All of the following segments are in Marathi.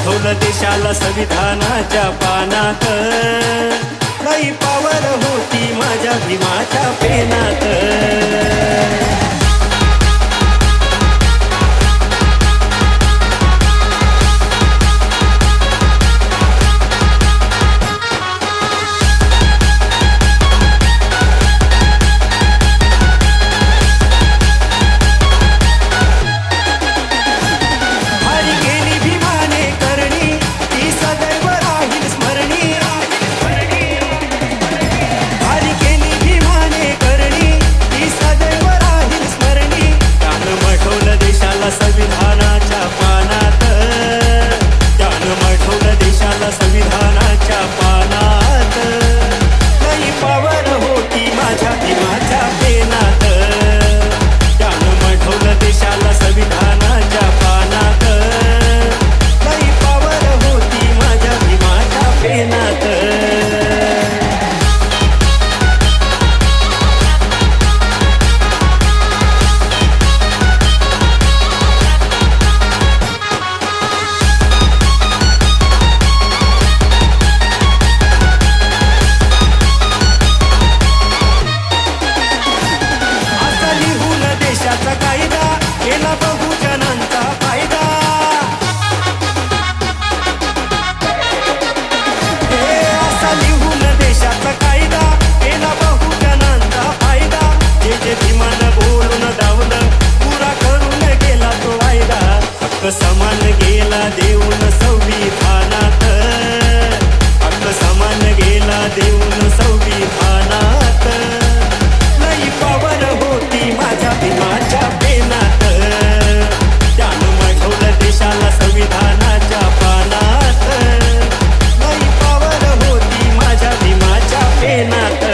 मढवलं देशाला संविधानाच्या पानात, काही पावर होती माझ्या भीमाच्या पेनात. संविधानाच्या पानात, त्यानं मढवलं देशाला संविधानाच्या पानात, काही पावर होती माझ्या भीमाच्या पेनात. त्यानं मढवलं देशाला संविधानाच्या पानात, काही पावर होती माझ्या भीमाच्या पेनात. कायदा केला बहुजनांचा फायदा, असा लिहून देशाचा कायदा केला बहुजनांचा फायदा. जे जे भीमानं बोलून दावलं पुरा करून गेला तो वायदा. हक्क समान गेला देऊन संविधानात, हक्क समान गेला देऊन संविधानात. लई पावर होती माझ्या भीमाच्या पेनात, त्यानं मढवलं देशाला संविधानाच्या पानात, लई पावर होती माझ्या भीमाच्या पेनात.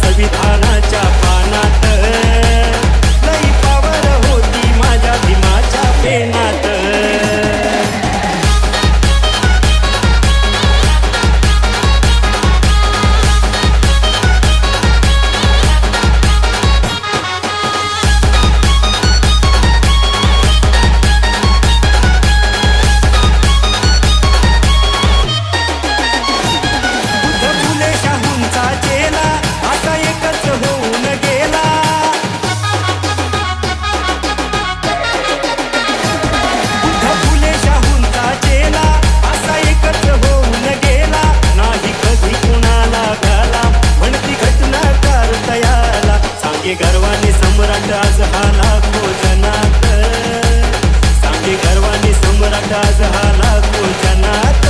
संविधानाच्या पानात, लई पावर होती माझ्या भीमाच्या पेनात. बुद्ध फुले शाहूंचा चेला असा एकच होऊन गेला. बुद्ध फुले शाहूंचा चेला असा एकच होऊन गेला. नाही कधी कुणाला घाला म्हणती घटना करतयाला. सांगे गर्वाने सम्राट आज हा लाखो जनात, सांगे गर्वाने सम्राट आज हा लाखो जनात.